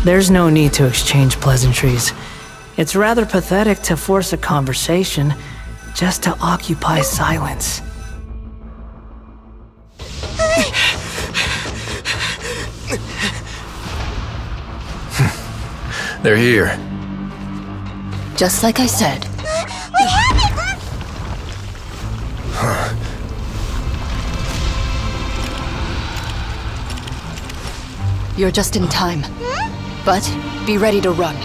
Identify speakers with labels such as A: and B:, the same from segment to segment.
A: There's no need to exchange pleasantries. It's rather pathetic to force a conversation just to occupy silence.
B: They're here.
C: Just like I said. You're just in time. But be ready to run.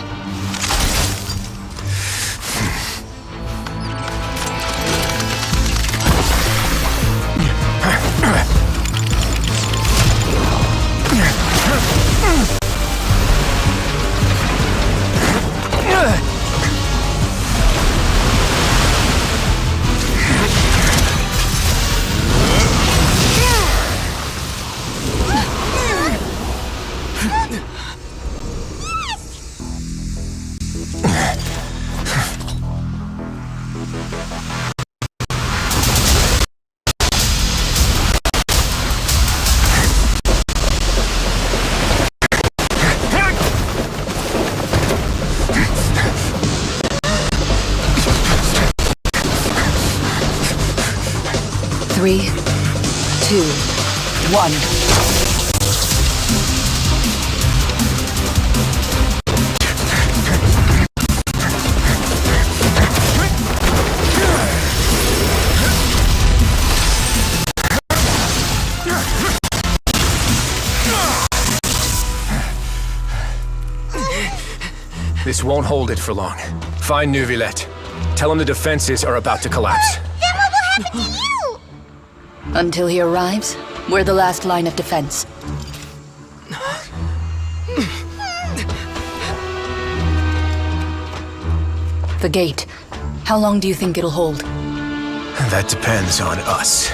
C: Three, two, one.
B: This won't hold it for long. Find Neuvillette. Tell him the defenses are about to collapse.
D: Then what will happen to you?
C: Until he arrives, we're the last line of defense. The gate. How long do you think it'll hold?
B: That depends on us.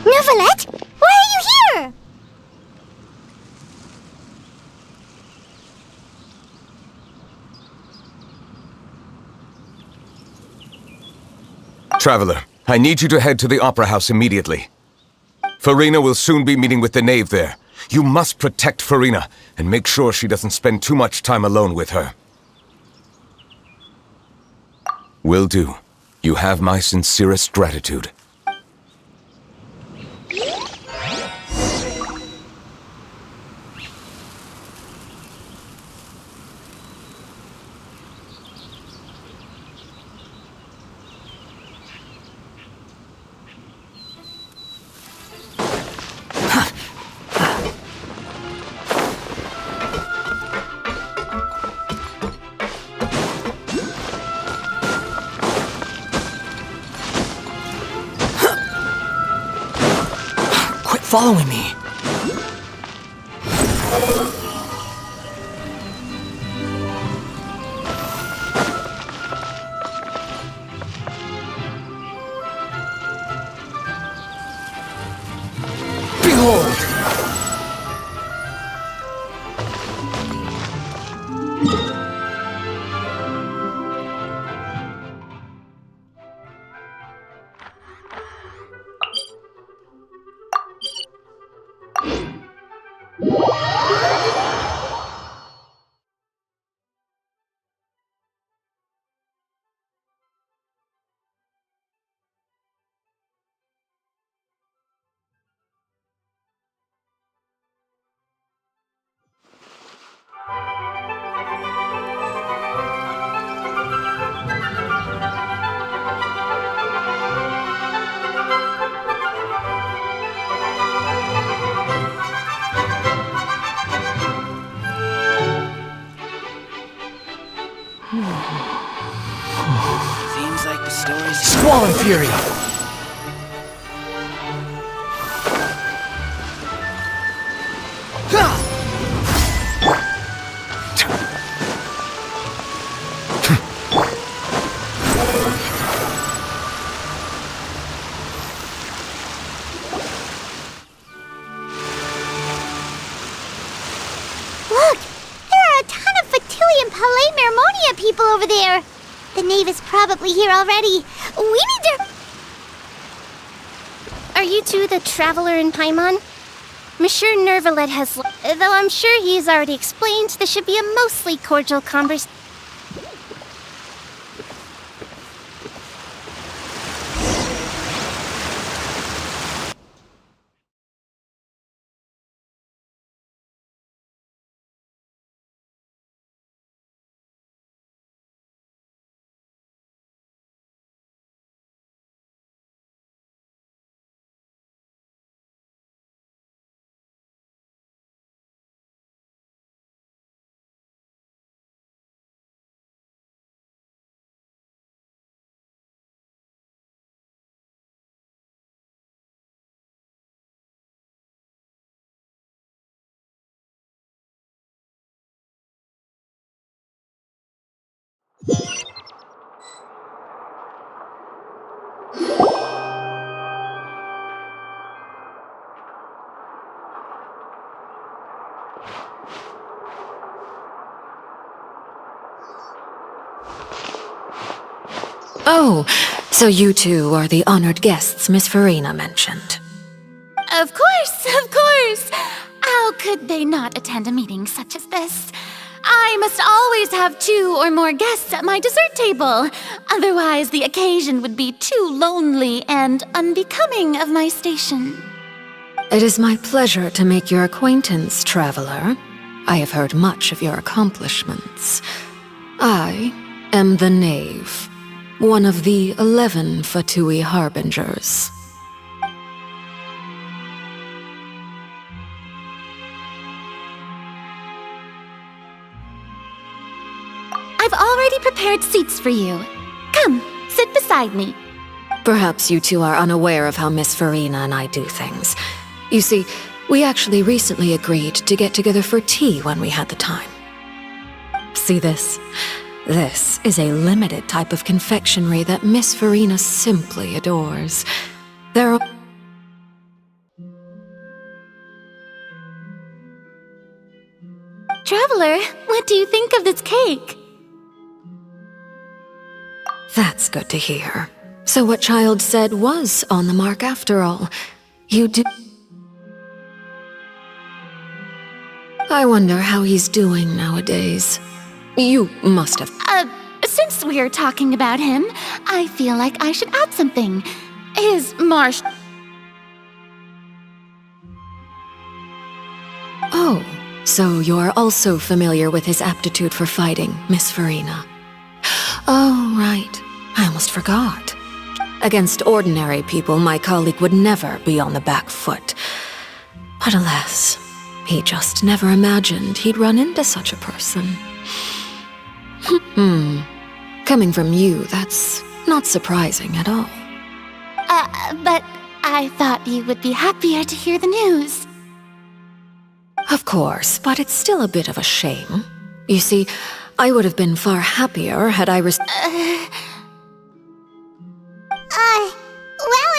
D: Neuvillette? Why are you here?
E: Traveler, I need you to head to the Opera House immediately. Farina will soon be meeting with the knave there. You must protect Farina, and make sure she doesn't spend too much time alone with her. Will do. You have my sincerest gratitude.
A: Following me. Behold! fallen fury.
D: Look! There are a ton of Fatui and Palais Mermonia people over there! The knave is probably here already. We need to... Are you two the Traveler in Paimon? Monsieur Nervalet has... Though I'm sure he's already explained, this should be a mostly cordial conversation.
F: Oh, so you two are the honored guests Miss Farina mentioned.
G: Of course, of course! How could they not attend a meeting such as this? I must always have 2 or more guests at my dessert table. Otherwise, the occasion would be too lonely and unbecoming of my station.
F: It is my pleasure to make your acquaintance, traveler. I have heard much of your accomplishments. I am the Knave, one of the 11 Fatui Harbingers.
G: I've already prepared seats for you. Come, sit beside me.
F: Perhaps you two are unaware of how Miss Farina and I do things. You see, we actually recently agreed to get together for tea when we had the time. See this? This is a limited type of confectionery that Miss Farina simply adores. There are...
G: Traveler, what do you think of this cake?
F: That's good to hear. So what Child said was on the mark after all. You do... I wonder how he's doing nowadays. You must have...
G: Since we're talking about him, I feel like I should add something. His marsh...
F: Oh, so you're also familiar with his aptitude for fighting, Miss Farina. Oh, right. I almost forgot. Against ordinary people, my colleague would never be on the back foot. But alas, he just never imagined he'd run into such a person. Coming from you, that's not surprising at all.
G: But I thought you would be happier to hear the news.
F: Of course, but it's still a bit of a shame. You see, I would have been far happier had I
D: Well,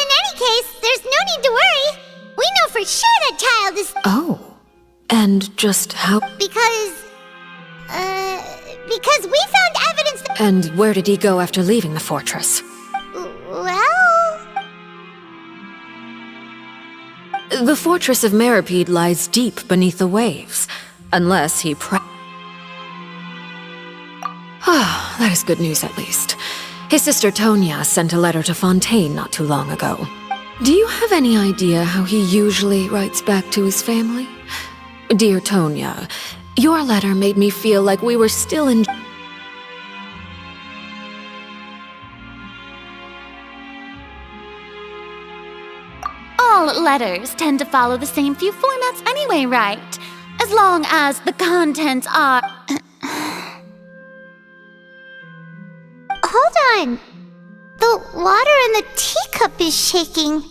D: in any case, there's no need to worry. We know for sure that Child is...
F: Oh, and just how...
D: Because we found evidence that...
F: And where did he go after leaving the fortress?
D: Well...
F: The fortress of Meripede lies deep beneath the waves, unless he Ah, that is good news at least. His sister Tonya sent a letter to Fontaine not too long ago. Do you have any idea how he usually writes back to his family? Dear Tonya, your letter made me feel like we were still in...
G: All letters tend to follow the same few formats anyway, right? As long as the contents are...
D: Hold on. The water in the teacup is shaking.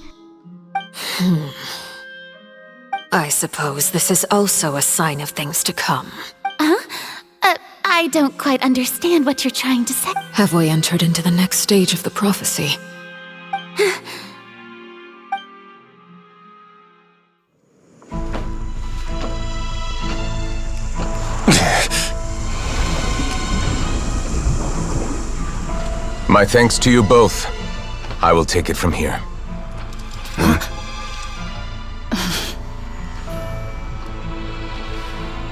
F: I suppose this is also a sign of things to come.
G: I don't quite understand what you're trying to say.
F: Have we entered into the next stage of the prophecy?
E: My thanks to you both. I will take it from here.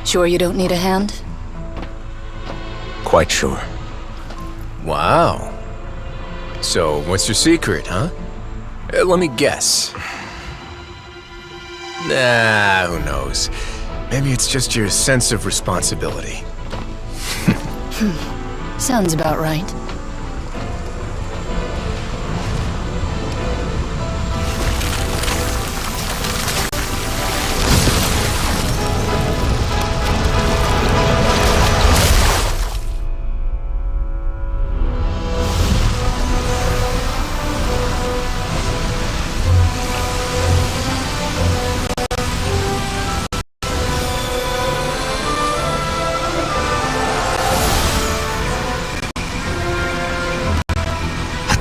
C: Sure you don't need a hand?
E: Quite sure.
B: Wow. So, what's your secret, huh? Let me guess. Nah, who knows? Maybe it's just your sense of responsibility.
C: Sounds about right.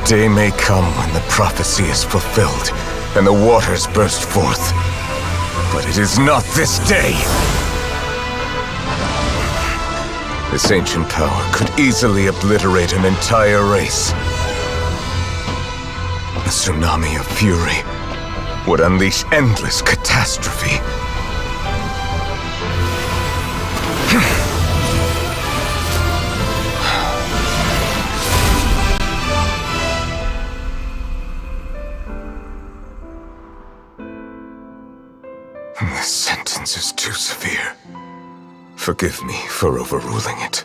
E: Day may come when the prophecy is fulfilled, and the waters burst forth. But it is not this day! This ancient power could easily obliterate an entire race. A tsunami of fury would unleash endless catastrophe. This sentence is too severe. Forgive me for overruling it.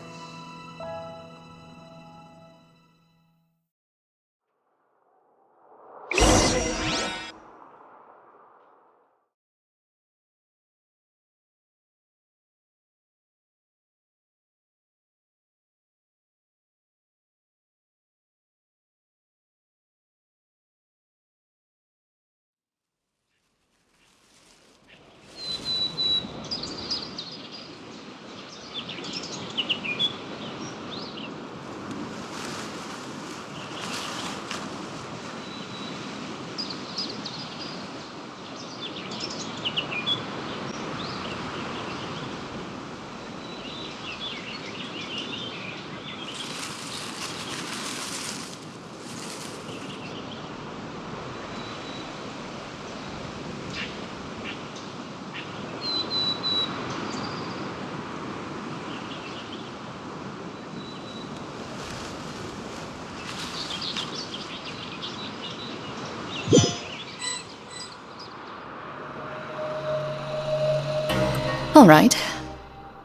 C: All right.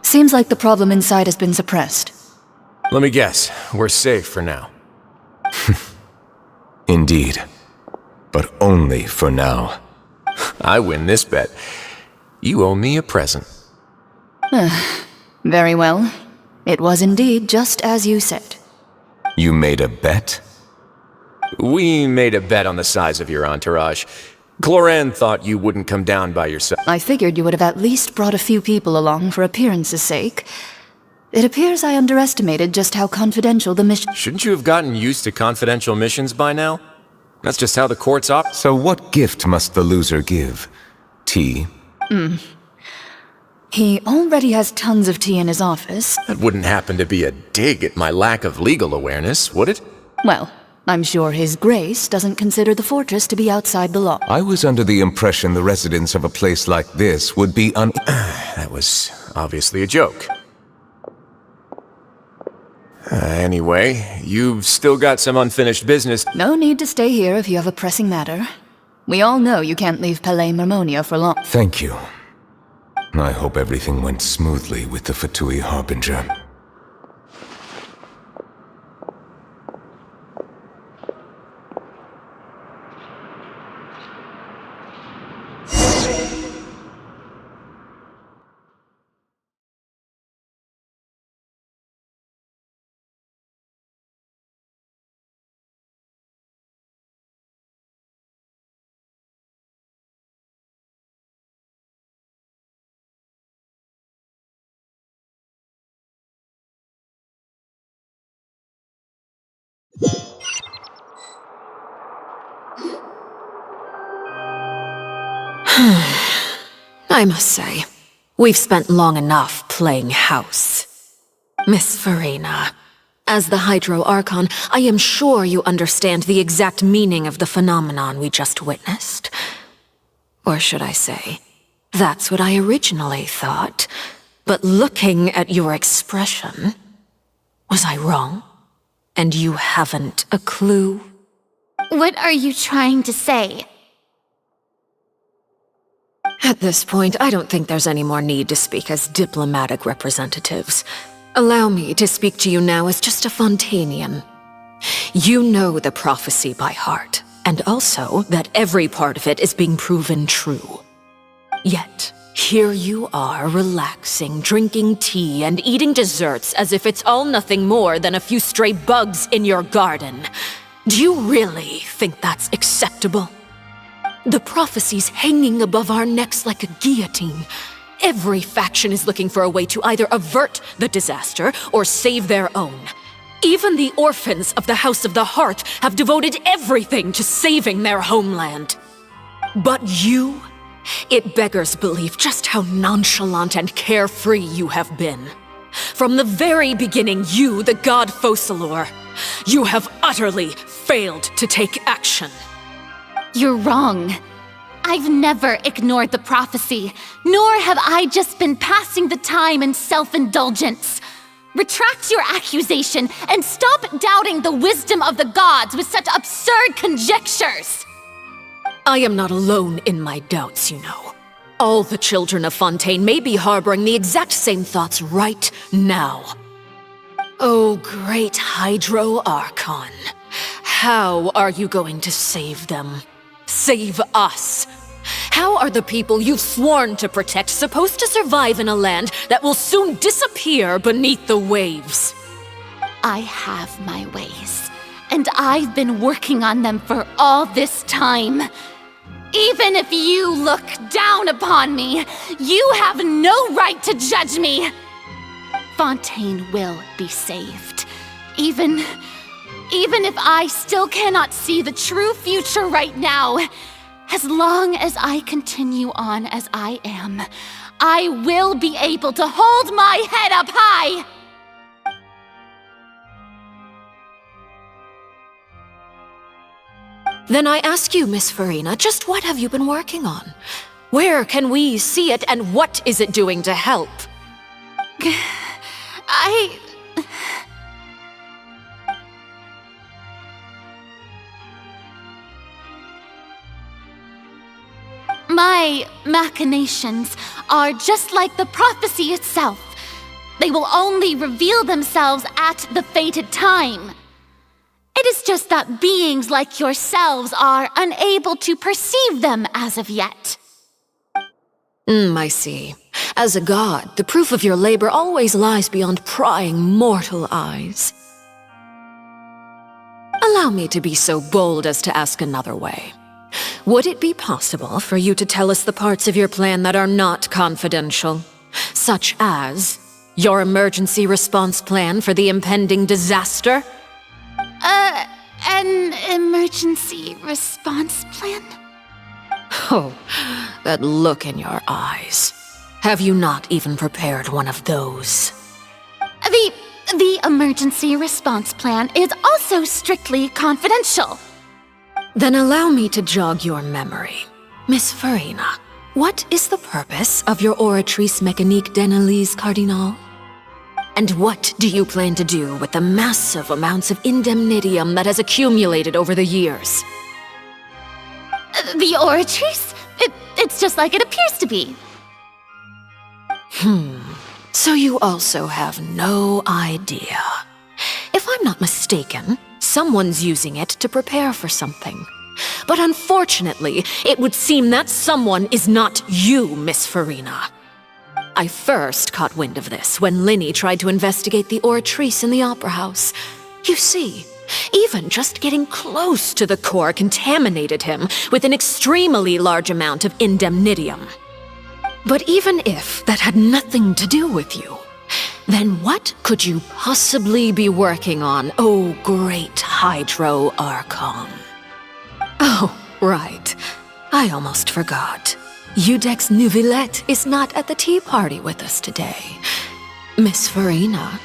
C: Seems like the problem inside has been suppressed.
B: Let me guess, we're safe for now.
E: Indeed. But only for now.
B: I win this bet. You owe me a present.
C: Very well. It was indeed just as you said.
E: You made a bet?
B: We made a bet on the size of your entourage. Cloran thought you wouldn't come down by yourself.
C: I figured you would have at least brought a few people along for appearance's sake. It appears I underestimated just how confidential the mission—
B: Shouldn't you have gotten used to confidential missions by now? That's just how the courts operate.
E: So what gift must the loser give? Tea?
C: He already has tons of tea in his office.
B: That wouldn't happen to be a dig at my lack of legal awareness, would it?
C: Well, I'm sure His Grace doesn't consider the fortress to be outside the law.
E: I was under the impression the residents of a place like this would be
B: That was obviously a joke. Anyway, you've still got some unfinished business.
C: No need to stay here if you have a pressing matter. We all know you can't leave Palais Marmonia for long.
E: Thank you. I hope everything went smoothly with the Fatui Harbinger.
F: I must say, we've spent long enough playing house. Miss Farina, as the Hydro Archon, I am sure you understand the exact meaning of the phenomenon we just witnessed. Or should I say, that's what I originally thought. But looking at your expression, was I wrong? And you haven't a clue?
G: What are you trying to say?
F: At this point, I don't think there's any more need to speak as diplomatic representatives. Allow me to speak to you now as just a Fontanian. You know the prophecy by heart, and also that every part of it is being proven true. Yet, here you are relaxing, drinking tea, and eating desserts as if it's all nothing more than a few stray bugs in your garden. Do you really think that's acceptable? The prophecy's hanging above our necks like a guillotine. Every faction is looking for a way to either avert the disaster or save their own. Even the orphans of the House of the Hearth have devoted everything to saving their homeland. But you? It beggars belief just how nonchalant and carefree you have been. From the very beginning, you, the god Focalor, you have utterly failed to take action.
G: You're wrong. I've never ignored the prophecy, nor have I just been passing the time in self-indulgence. Retract your accusation and stop doubting the wisdom of the gods with such absurd conjectures.
F: I am not alone in my doubts, you know. All the children of Fontaine may be harboring the exact same thoughts right now. Oh, great Hydro Archon. How are you going to save them? Save us? How are the people you've sworn to protect supposed to survive in a land that will soon disappear beneath the waves?
G: I have my ways, and I've been working on them for all this time. Even if you look down upon me, you have no right to judge me. Fontaine will be saved. Even if I still cannot see the true future right now, as long as I continue on as I am, I will be able to hold my head up high!
F: Then I ask you, Miss Farina, just what have you been working on? Where can we see it, and what is it doing to help?
G: My machinations are just like the prophecy itself. They will only reveal themselves at the fated time. It is just that beings like yourselves are unable to perceive them as of yet.
F: I see. As a god, the proof of your labor always lies beyond prying mortal eyes. Allow me to be so bold as to ask another way. Would it be possible for you to tell us the parts of your plan that are not confidential? Such as your emergency response plan for the impending disaster?
G: An emergency response plan?
F: Oh, that look in your eyes. Have you not even prepared one of those?
G: The emergency response plan is also strictly confidential.
F: Then allow me to jog your memory. Miss Farina, what is the purpose of your Oratrice Mécanique d'Analyse Cardinal? And what do you plan to do with the massive amounts of indemnitium that has accumulated over the years?
G: The Oratrice? It's just like it appears to be.
F: So you also have no idea. If I'm not mistaken, someone's using it to prepare for something. But unfortunately, it would seem that someone is not you, Miss Farina. I first caught wind of this when Linny tried to investigate the Oratrice in the Opera House. You see, even just getting close to the core contaminated him with an extremely large amount of indemnitium. But even if that had nothing to do with you, then what could you possibly be working on, oh great Hydro Archon? Oh, right. I almost forgot. Udex Neuvillette is not at the tea party with us today. Miss Farina,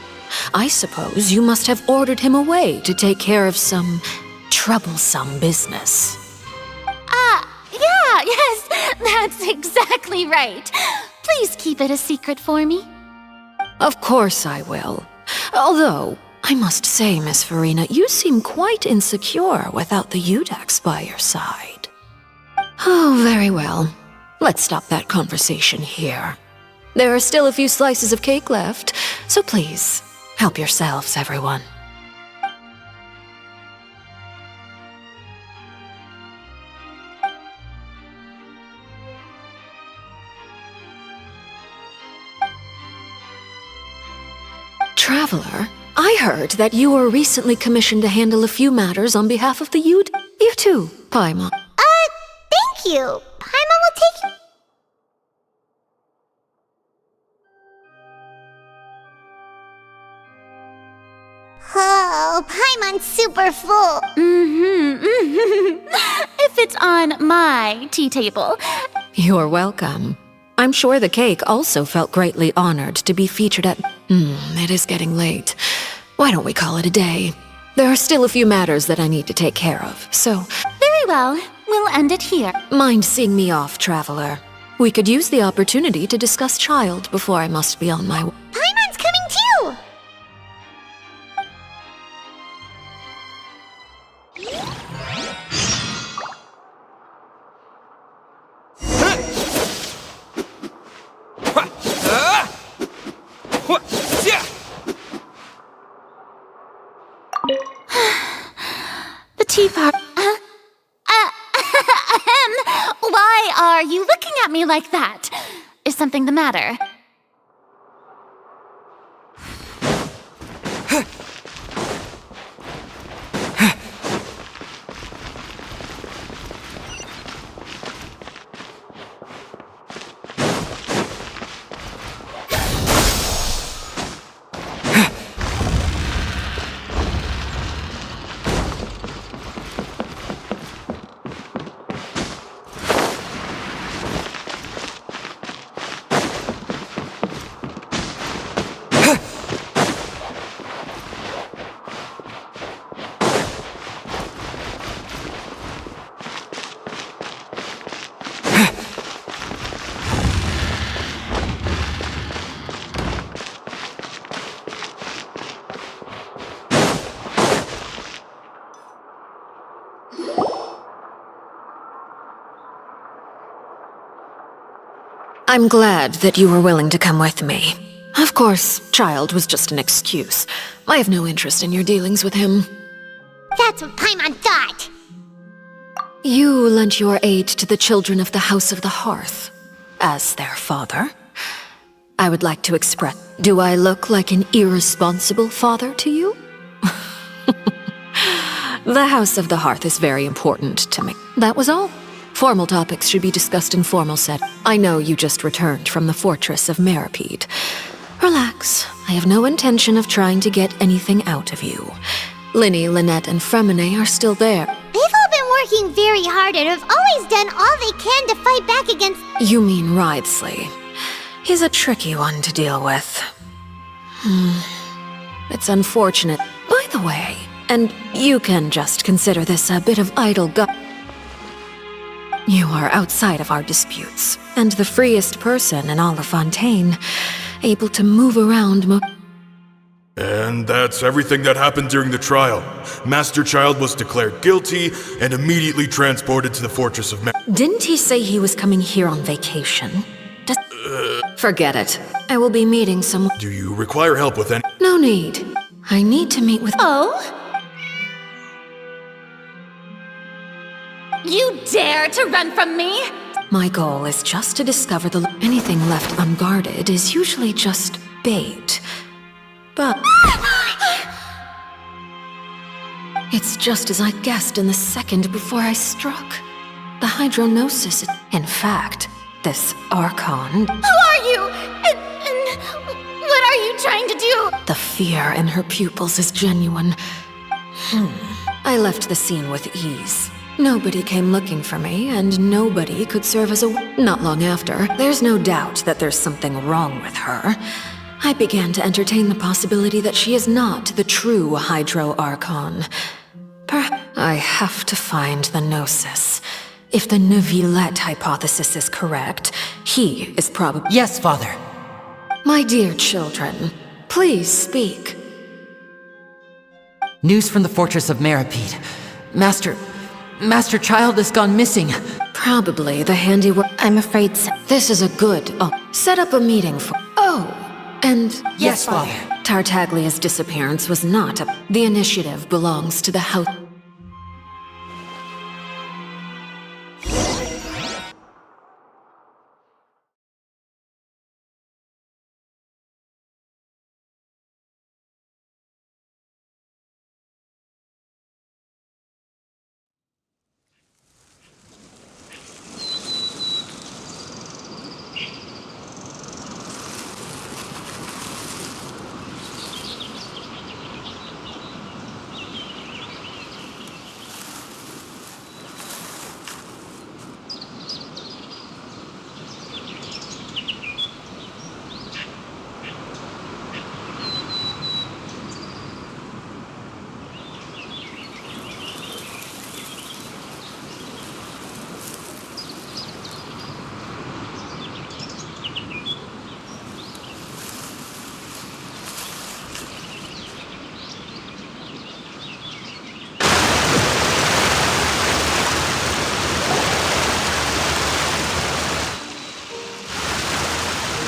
F: I suppose you must have ordered him away to take care of some troublesome business.
G: Yes, that's exactly right. Please keep it a secret for me.
F: Of course I will. Although, I must say, Miss Farina, you seem quite insecure without the Udex by your side. Oh, very well. Let's stop that conversation here. There are still a few slices of cake left, so please, help yourselves, everyone. Traveler, I heard that you were recently commissioned to handle a few matters on behalf of the You too, Paimon.
D: Thank you. Paimon will take you. Oh, Paimon's super full.
G: If it's on my tea table.
F: You're welcome. I'm sure the cake also felt greatly honored to be featured at... it is getting late. Why don't we call it a day? There are still a few matters that I need to take care of, so...
G: Very well, we'll end it here.
F: Mind seeing me off, Traveler. We could use the opportunity to discuss Child before I must be on my way.
D: Paimon's coming too.
G: The tea party. Why are you looking at me like that? Is something the matter?
F: I'm glad that you were willing to come with me. Of course, Child was just an excuse. I have no interest in your dealings with him.
D: That's what Paimon thought.
F: You lent your aid to the children of the House of the Hearth. As their father, I would like to express... Do I look like an irresponsible father to you? The House of the Hearth is very important to me. That was all. Formal topics should be discussed in formal set. I know you just returned from the fortress of Meripede. Relax. I have no intention of trying to get anything out of you. Linny, Lynette, and Fremine are still there.
D: They've all been working very hard and have always done all they can to fight back against...
F: You mean Wriothesley. He's a tricky one to deal with. It's unfortunate. By the way, and you can just consider this a bit of idle You are outside of our disputes, and the freest person in all of Fontaine, able to move around
H: And that's everything that happened during the trial. Master Child was declared guilty and immediately transported to the Fortress of
F: Didn't he say he was coming here on vacation? Forget it. I will be meeting someone.
H: Do you require help with any...
F: No need. I need to meet with...
G: Oh? You dare to run from me?
F: My goal is just to discover anything left unguarded is usually just bait. But... It's just as I guessed in the second before I struck. The hydronosis... In fact, this Archon...
G: Who are you? And what are you trying to do?
F: The fear in her pupils is genuine. I left the scene with ease. Nobody came looking for me, and nobody could serve as a... Not long after, there's no doubt that there's something wrong with her. I began to entertain the possibility that she is not the true Hydro Archon. I have to find the Gnosis. If the Neuvillette hypothesis is correct, he is probably...
A: Yes, Father.
F: My dear children, please speak.
A: News from the fortress of Meripede. Master Child has gone missing.
F: Probably the handiwork...
G: I'm afraid so.
F: This is a good... set up a meeting for... Oh, and...
A: Yes, Father.
F: Tartaglia's disappearance was not a... The initiative belongs to the house...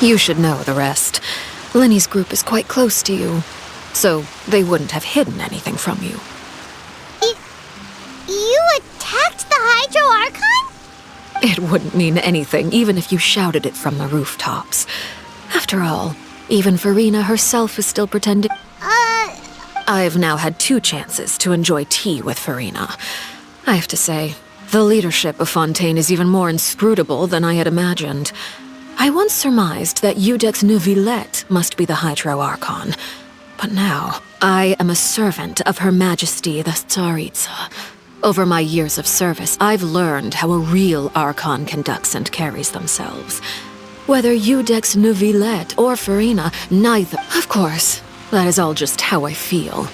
F: You should know the rest. Lenny's group is quite close to you, so they wouldn't have hidden anything from you.
D: You attacked the Hydro Archon?
F: It wouldn't mean anything, even if you shouted it from the rooftops. After all, even Farina herself is still pretending... I've now had 2 chances to enjoy tea with Farina. I have to say, the leadership of Fontaine is even more inscrutable than I had imagined. I once surmised that Iudex Neuvillette must be the Hydro Archon, but now I am a servant of Her Majesty the Tsaritsa. Over my years of service, I've learned how a real Archon conducts and carries themselves. Whether Iudex Neuvillette or Farina, neither. Of course, that is all just how I feel.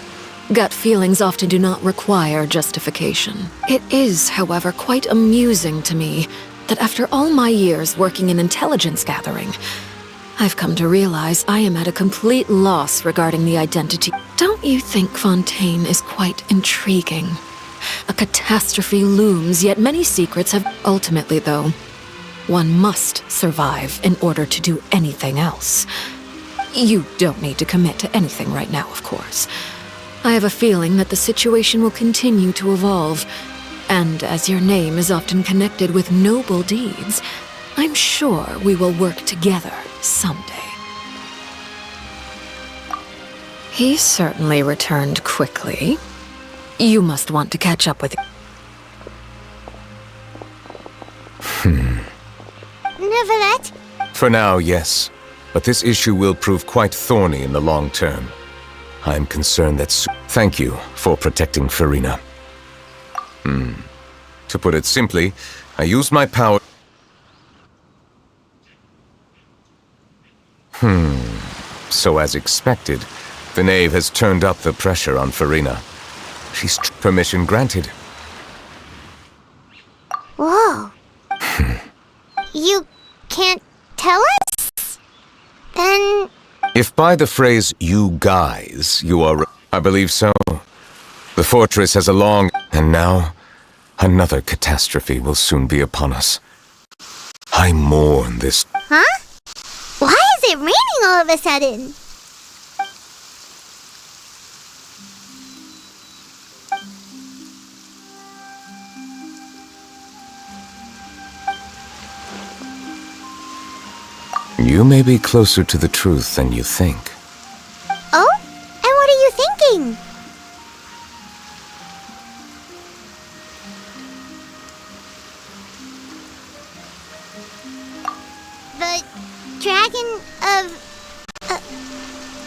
F: Gut feelings often do not require justification. It is, however, quite amusing to me that after all my years working in intelligence gathering, I've come to realize I am at a complete loss regarding the identity. Don't you think Fontaine is quite intriguing? A catastrophe looms, yet many secrets have... Ultimately, though, one must survive in order to do anything else. You don't need to commit to anything right now, of course. I have a feeling that the situation will continue to evolve, and as your name is often connected with noble deeds, I'm sure we will work together someday. He certainly returned quickly. You must want to catch up with...
D: Neuvillette?
E: For now, yes. But this issue will prove quite thorny in the long term. I'm concerned that... Thank you for protecting Farina. To put it simply, I used my power... So as expected, the knave has turned up the pressure on Farina. She's... Permission granted.
D: Whoa. You can't tell us? Then...
E: If by the phrase, you guys, you are... I believe so. The fortress has a long... And now, another catastrophe will soon be upon us. I mourn this...
D: Huh? Why is it raining all of a sudden?
E: You may be closer to the truth than you think.
D: Oh? And what are you thinking? The dragon of...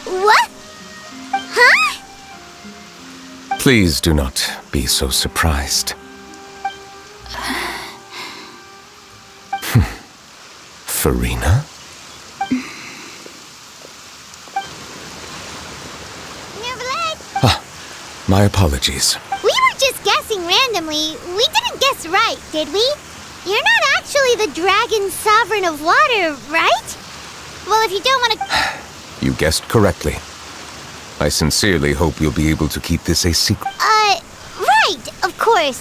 D: what? Huh?
E: Please do not be so surprised. Farina?
D: Nervalet!
E: My apologies.
D: We were just guessing randomly. We didn't guess right, did we? You're not actually the Dragon Sovereign of Water, right? Well, if you don't want to...
E: You guessed correctly. I sincerely hope you'll be able to keep this a secret.
D: Right, of course.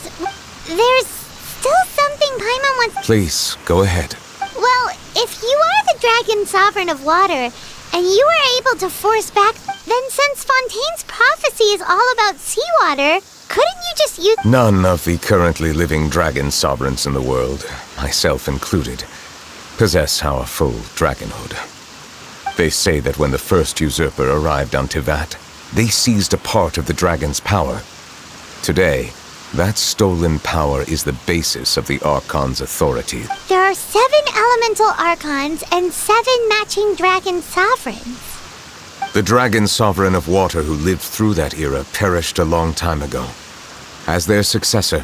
D: There's still something Paimon wants...
E: Please, go ahead.
D: Well, if you are the Dragon Sovereign of Water, and you were able to force back, then since Fontaine's prophecy is all about seawater, couldn't you just use...
E: None of the currently living dragon sovereigns in the world, myself included, possess our full dragonhood. They say that when the first usurper arrived on Tivat, they seized a part of the dragon's power. Today, that stolen power is the basis of the Archon's authority.
D: There are 7 elemental archons and 7 matching dragon sovereigns.
E: The dragon sovereign of water who lived through that era perished a long time ago. As their successor,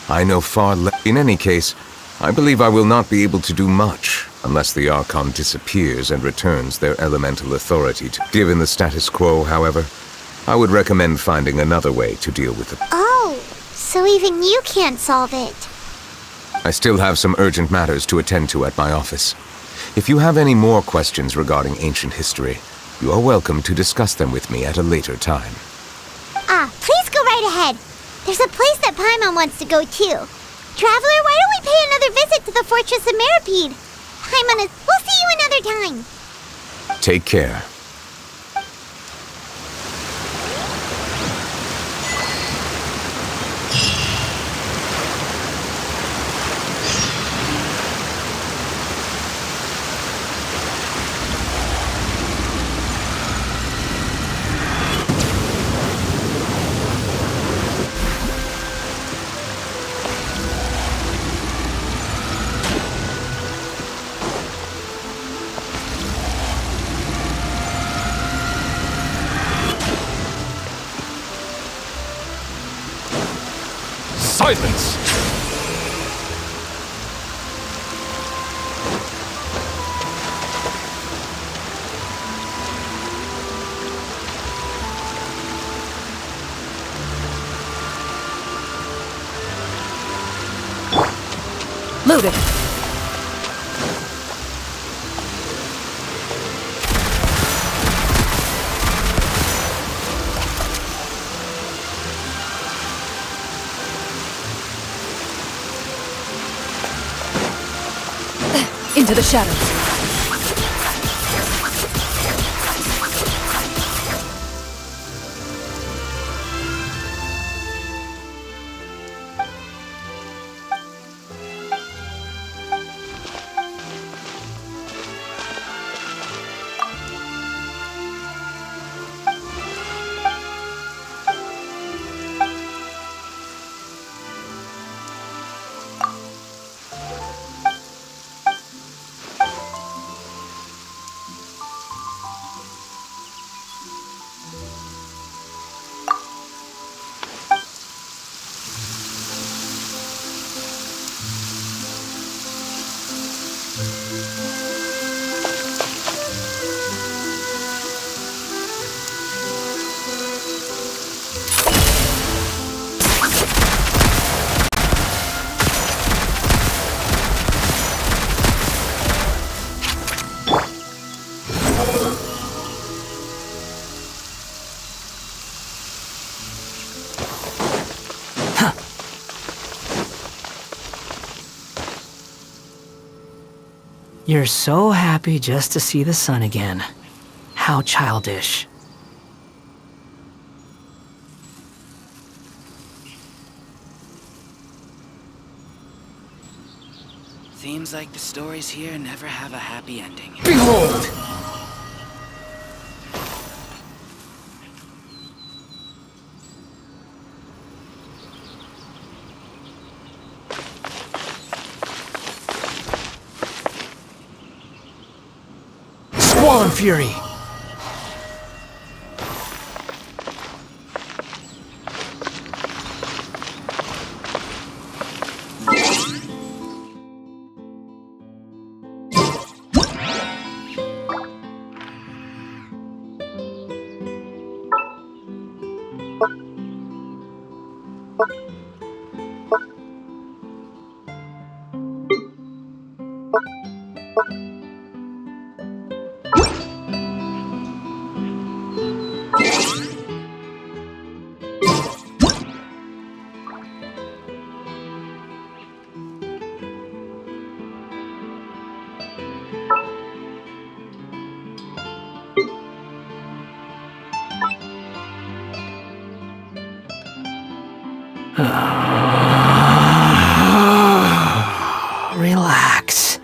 E: I know far less. In any case, I believe I will not be able to do much unless the Archon disappears and returns their elemental authority to... Given the status quo, however, I would recommend finding another way to deal with it.
D: Oh, so even you can't solve it.
E: I still have some urgent matters to attend to at my office. If you have any more questions regarding ancient history, you are welcome to discuss them with me at a later time.
D: Please go right ahead. There's a place that Paimon wants to go too. Traveler, why don't we pay another visit to the Fortress of Meripede? Paimon is... We'll see you another time.
E: Take care.
B: Silence!
F: Loaded. Into the shadows.
A: You're so happy just to see the sun again. How childish.
I: Seems like the stories here never have a happy ending.
A: Behold! Squall Fury! Relax.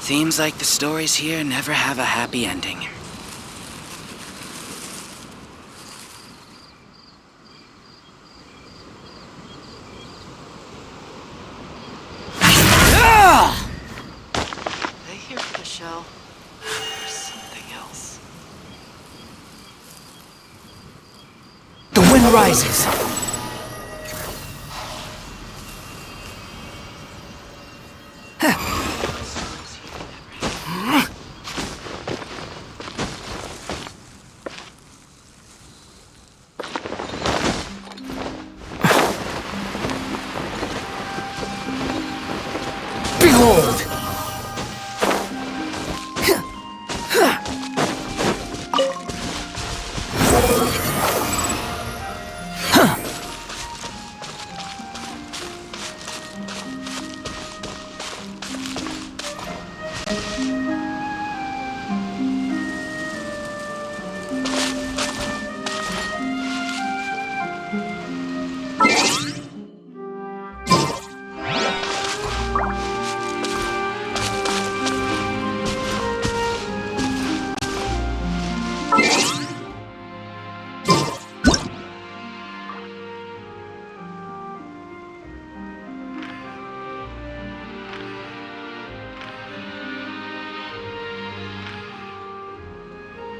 I: Seems like the stories here never have a happy ending. They here for the show? Or something else?
A: The wind rises. Behold!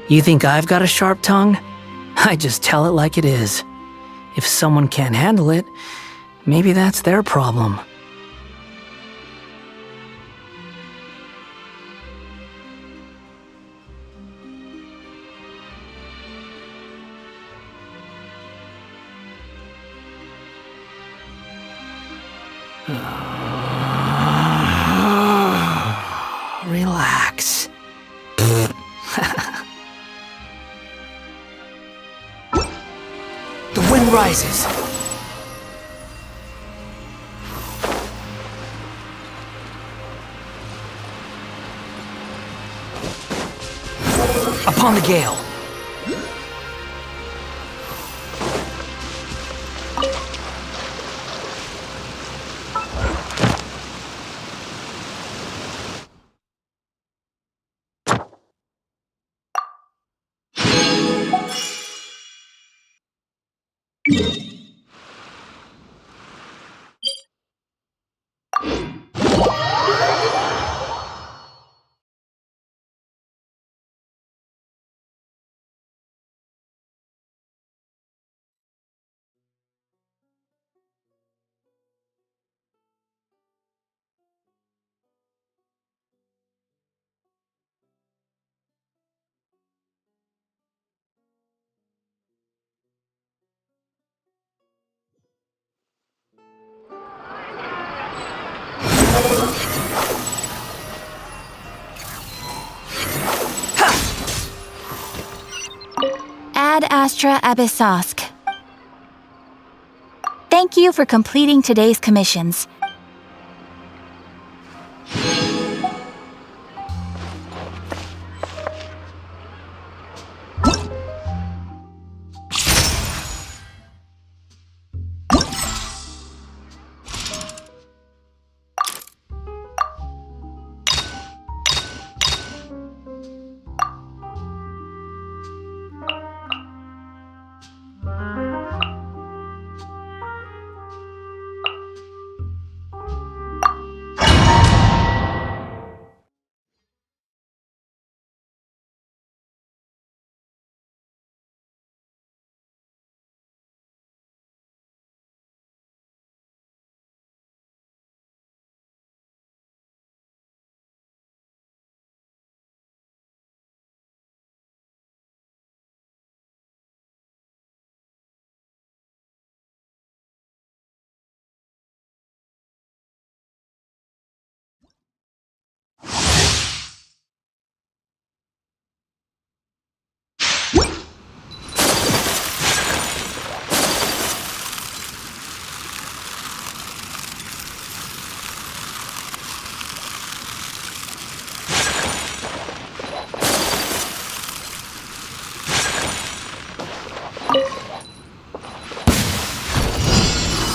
A: You think I've got a sharp tongue? I just tell it like it is. If someone can't handle it, maybe that's their problem. Relax. The wind rises. Upon the gale.
G: Ad Astra Abyssosk.
J: Thank you for completing today's commissions.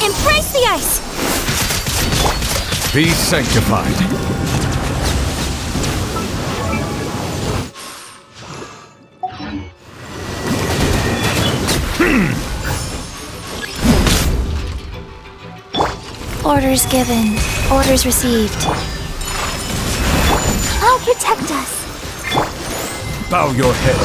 D: Embrace the ice!
E: Be sanctified.
D: Orders given. Orders received. I'll protect us.
E: Bow your head.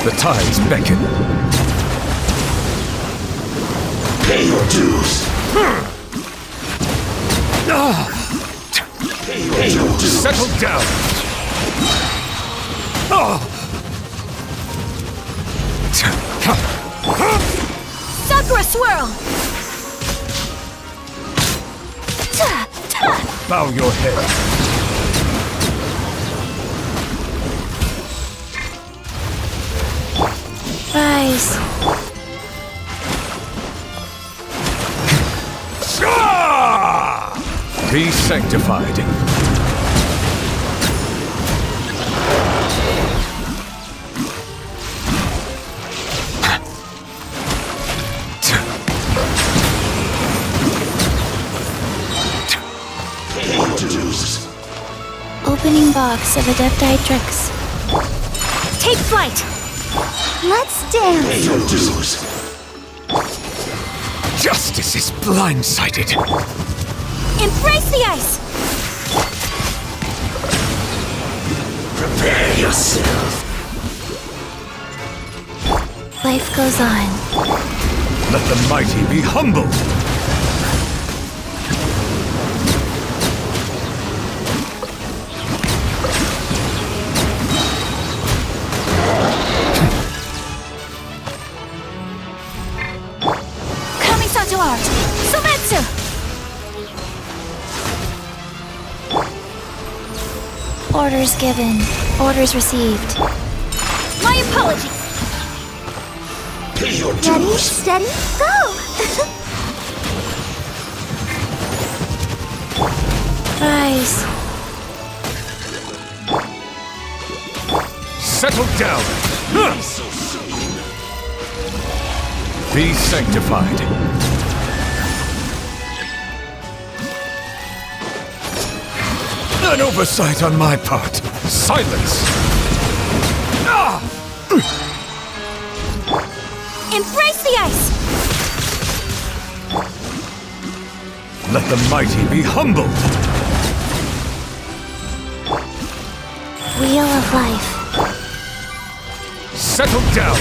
E: The tides beckon.
K: Pay your dues. Pay your dues.
E: Settle down.
J: Sakura swirl!
E: Bow your head.
D: Rise.
E: Be sanctified.
D: Opening box of Adepti tricks.
J: Take flight!
D: Let's dance.
K: Pay your dues.
E: Justice is blindsided.
J: Embrace the ice!
K: Prepare yourself.
D: Life goes on.
E: Let the mighty be humbled.
J: Kamisato art! Sometsu!
D: Orders given. Orders received.
J: My apologies!
K: Pay your
D: Ready,
K: dues.
D: steady, go! Rise.
E: Settle down. Be sanctified. An oversight on my part. Silence.
J: Embrace the ice!
E: Let the mighty be humbled.
D: Wheel of life.
E: Settle down.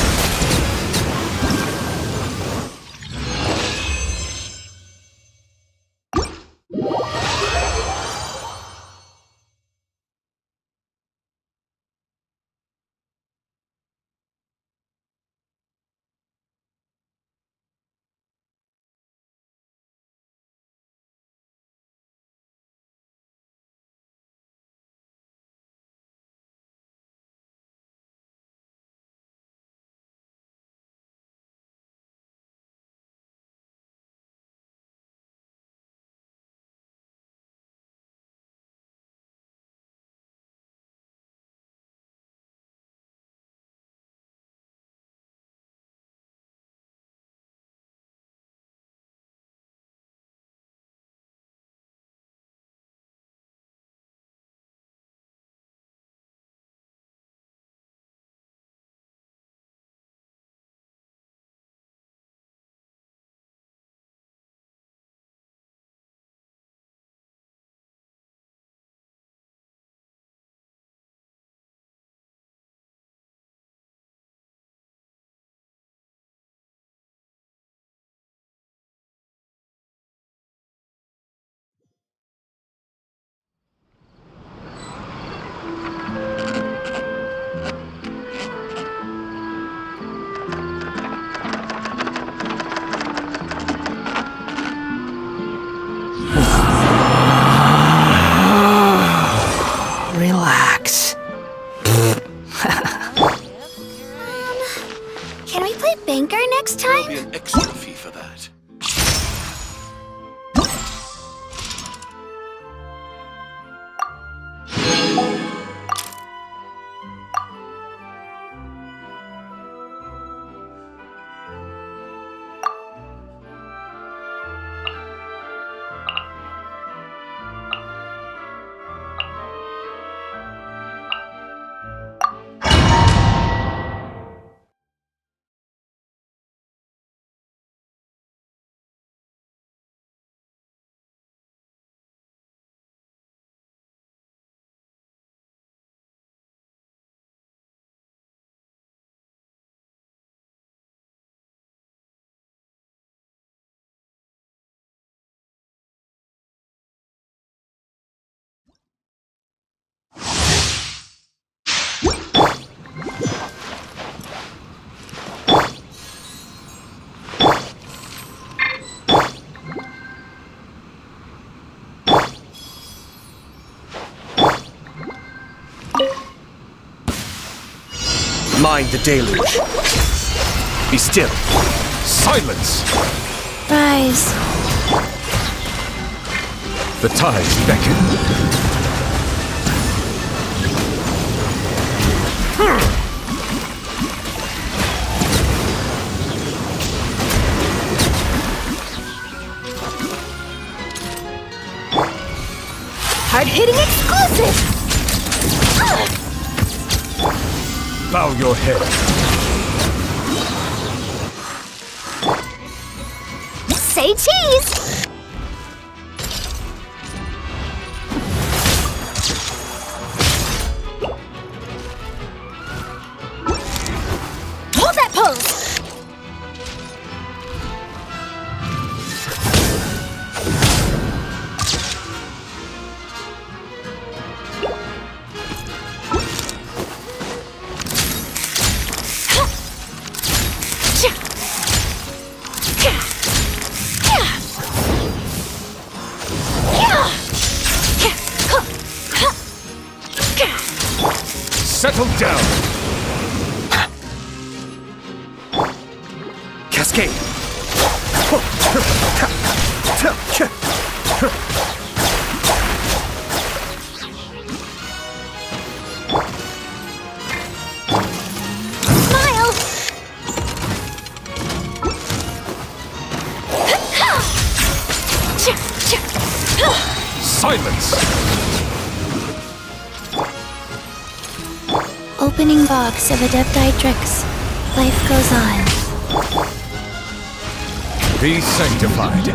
B: mind the deluge. Be still.
E: Silence!
J: Rise.
E: The tides beckon.
J: Hard-hitting exclusive!
E: Bow your head.
D: Say cheese!
J: Hold that pose!
E: Settle down.
B: Cascade.
D: Smile!
E: Silence!
J: Opening box of Adepti tricks. Life goes on.
E: Be sanctified.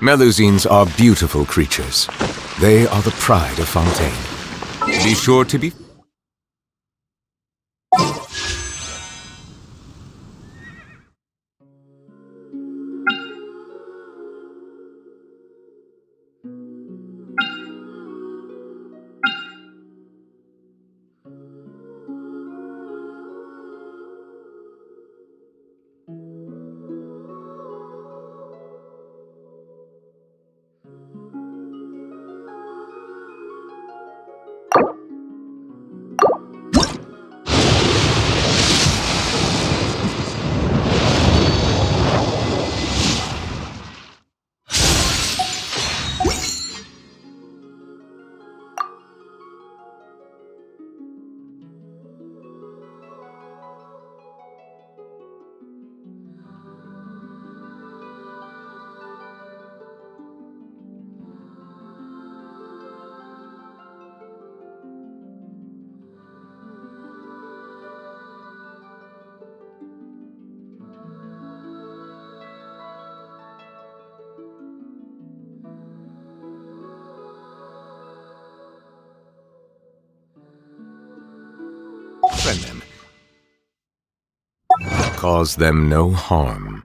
E: Melusines are beautiful creatures. They are the pride of Fontaine. Be sure to be... them. Cause them no harm.